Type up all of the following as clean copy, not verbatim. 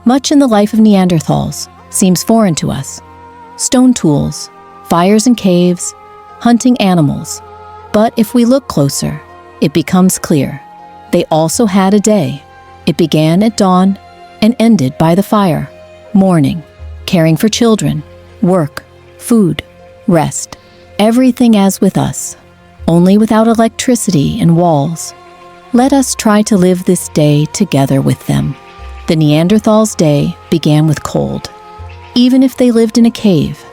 Much in the life of Neanderthals seems foreign to us. Stone tools, fires in caves, hunting animals. But if we look closer, it becomes clear. They also had a day. It began at dawn and ended by the fire. Morning, caring for children, work, food, rest. Everything as with us, only without electricity and walls. Let us try to live this day together with them. The Neanderthals' day began with cold, even if they lived in a cave.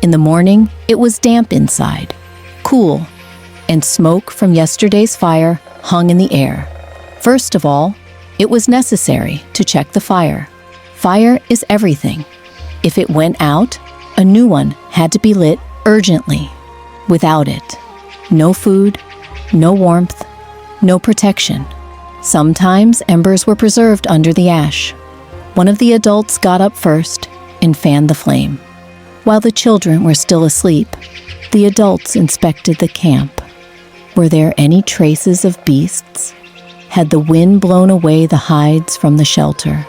In the morning, it was damp inside, cool, and smoke from yesterday's fire hung in the air. First of all, it was necessary to check the fire. Fire is everything. If it went out, a new one had to be lit urgently. Without it, no food, no warmth, no protection. Sometimes embers were preserved under the ash. One of the adults got up first and fanned the flame. While the children were still asleep, the adults inspected the camp. Were there any traces of beasts? Had the wind blown away the hides from the shelter?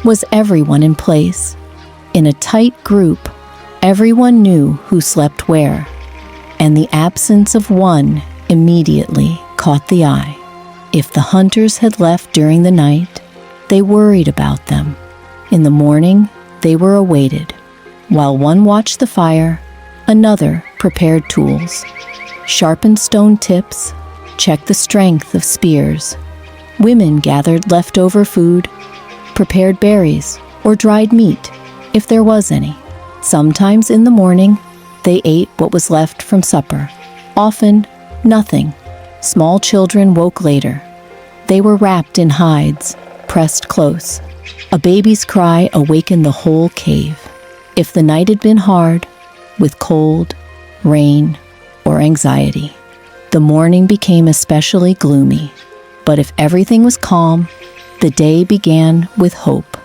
Was everyone in place? In a tight group, everyone knew who slept where, and the absence of one immediately caught the eye. If the hunters had left during the night, they worried about them. In the morning, they were awaited. While one watched the fire, another prepared tools, sharpened stone tips, checked the strength of spears. Women gathered leftover food, prepared berries or dried meat, if there was any. Sometimes in the morning, they ate what was left from supper. Often, nothing. Small children woke later. They were wrapped in hides, pressed close. A baby's cry awakened the whole cave. If the night had been hard, with cold, rain, or anxiety, the morning became especially gloomy. But if everything was calm, the day began with hope.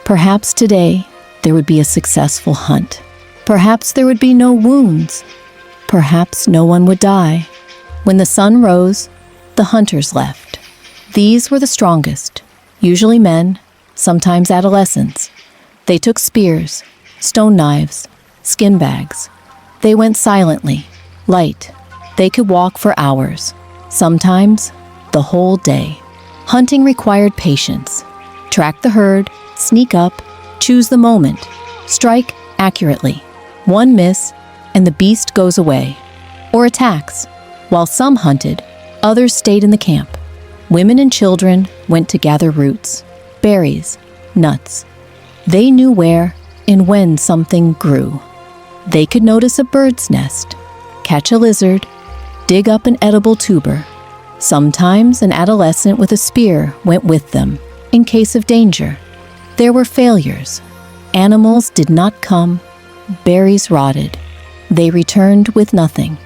Perhaps today there would be a successful hunt. Perhaps there would be no wounds. Perhaps no one would die. When the sun rose, the hunters left. These were the strongest, usually men, sometimes adolescents. They took spears, stone knives, skin bags. They went silently, light. They could walk for hours, sometimes the whole day. Hunting required patience. Track the herd, sneak up, choose the moment, strike accurately. One miss, and the beast goes away, or attacks. While some hunted, others stayed in the camp. Women and children went to gather roots, berries, nuts. They knew where and when something grew. They could notice a bird's nest, catch a lizard, dig up an edible tuber. Sometimes an adolescent with a spear went with them in case of danger. There were failures. Animals did not come. Berries rotted. They returned with nothing.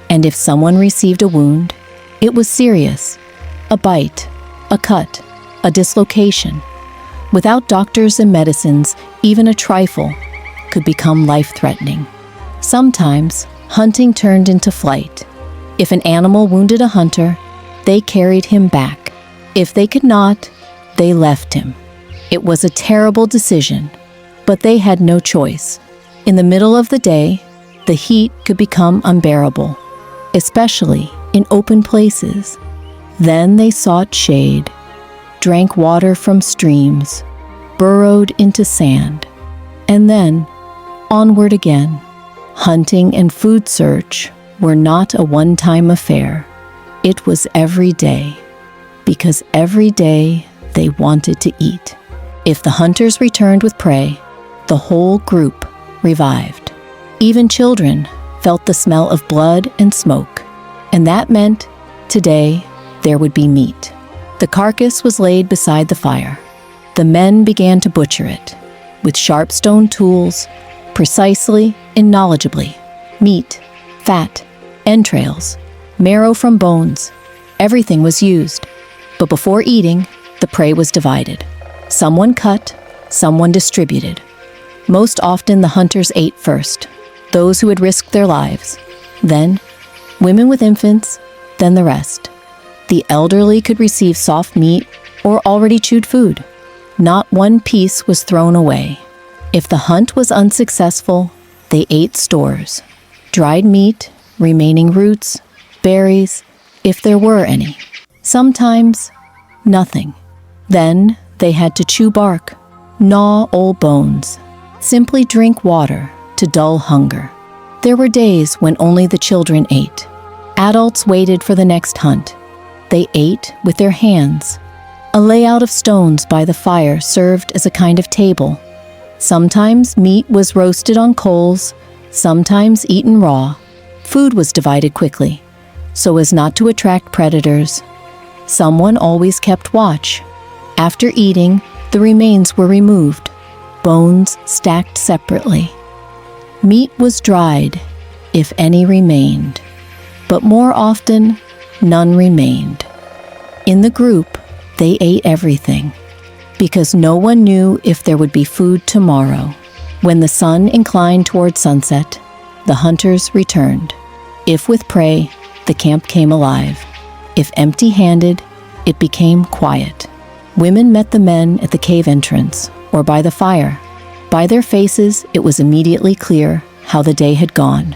And if someone received a wound, it was serious. A bite, a cut, a dislocation. Without doctors and medicines, even a trifle could become life-threatening. Sometimes, hunting turned into flight. If an animal wounded a hunter, they carried him back. If they could not, they left him. It was a terrible decision, but they had no choice. In the middle of the day, the heat could become unbearable, especially in open places. Then they sought shade, drank water from streams, burrowed into sand, and then onward again. Hunting and food search were not a one-time affair. It was every day, because every day they wanted to eat. If the hunters returned with prey, the whole group revived. Even children felt the smell of blood and smoke, and that meant today there would be meat. The carcass was laid beside the fire. The men began to butcher it with sharp stone tools, precisely and knowledgeably. Meat, fat, entrails, marrow from bones, everything was used. But before eating, the prey was divided. Someone cut, someone distributed. Most often the hunters ate first, those who had risked their lives. Then, women with infants, then the rest. The elderly could receive soft meat or already chewed food. Not one piece was thrown away. If the hunt was unsuccessful, they ate stores, dried meat, remaining roots, berries, if there were any. Sometimes, nothing. Then they had to chew bark, gnaw old bones, simply drink water to dull hunger. There were days when only the children ate. Adults waited for the next hunt. They ate with their hands. A layout of stones by the fire served as a kind of table. Sometimes meat was roasted on coals, sometimes eaten raw. Food was divided quickly, so as not to attract predators. Someone always kept watch. After eating, the remains were removed, bones stacked separately. Meat was dried, if any remained, but more often, none remained. In the group, they ate everything, because no one knew if there would be food tomorrow. When the sun inclined toward sunset, the hunters returned. If with prey, the camp came alive. If empty-handed, it became quiet. Women met the men at the cave entrance or by the fire. By their faces, it was immediately clear how the day had gone.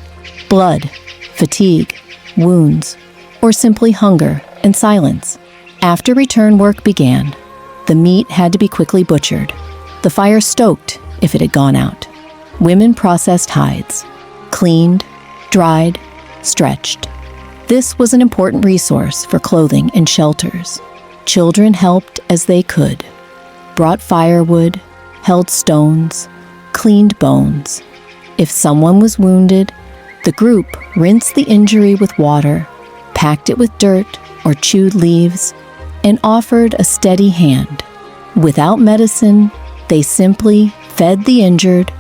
Blood, fatigue, wounds, or simply hunger and silence. After return work began, the meat had to be quickly butchered. The fire stoked if it had gone out. Women processed hides, cleaned, dried, stretched. This was an important resource for clothing and shelters. Children helped as they could, brought firewood, held stones, cleaned bones. If someone was wounded, the group rinsed the injury with water, packed it with dirt or chewed leaves, and offered a steady hand. Without medicine, they simply fed the injured,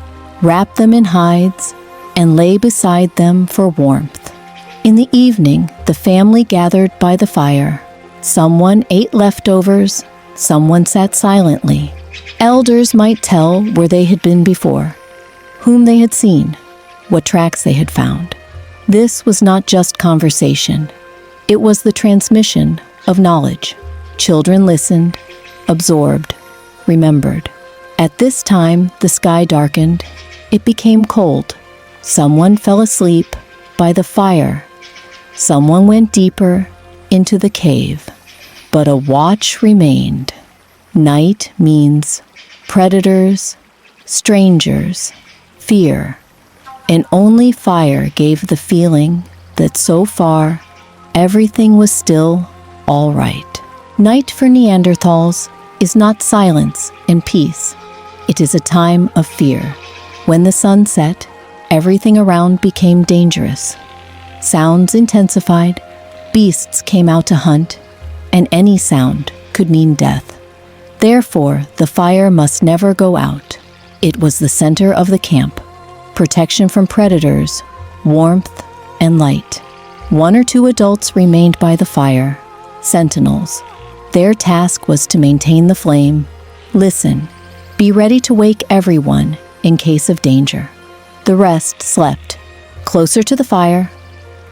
wrapped them in hides, and lay beside them for warmth. In the evening, the family gathered by the fire. Someone ate leftovers, someone sat silently. Elders might tell where they had been before, whom they had seen, what tracks they had found. This was not just conversation. It was the transmission of knowledge. Children listened, absorbed, remembered. At this time, the sky darkened. It became cold. Someone fell asleep by the fire. Someone went deeper into the cave. But a watch remained. Night means predators, strangers, fear, and only fire gave the feeling that so far everything was still all right. Night for Neanderthals is not silence and peace. It is a time of fear. When the sun set, everything around became dangerous. Sounds intensified, beasts came out to hunt, and any sound could mean death. Therefore, the fire must never go out. It was the center of the camp, protection from predators, warmth, and light. 1 or 2 adults remained by the fire, sentinels. Their task was to maintain the flame, listen, be ready to wake everyone in case of danger. The rest slept, closer to the fire,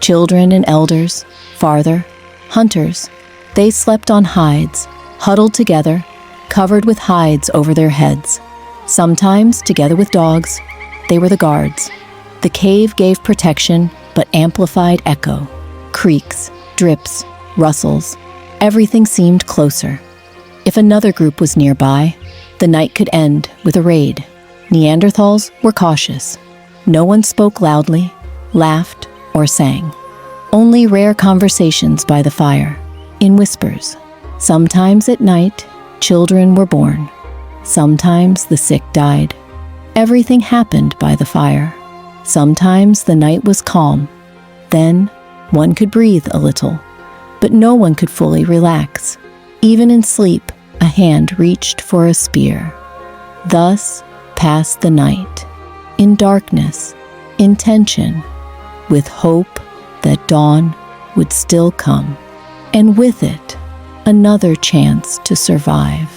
children and elders, farther, hunters. They slept on hides, huddled together, covered with hides over their heads. Sometimes, together with dogs, they were the guards. The cave gave protection, but amplified echo. Creaks, drips, rustles. Everything seemed closer. If another group was nearby, the night could end with a raid. Neanderthals were cautious. No one spoke loudly, laughed, or sang. Only rare conversations by the fire, in whispers. Sometimes at night, children were born. Sometimes the sick died. Everything happened by the fire. Sometimes the night was calm. Then one could breathe a little, but no one could fully relax. Even in sleep, a hand reached for a spear. Thus passed the night, in darkness, in tension, with hope that dawn would still come, and with it, another chance to survive.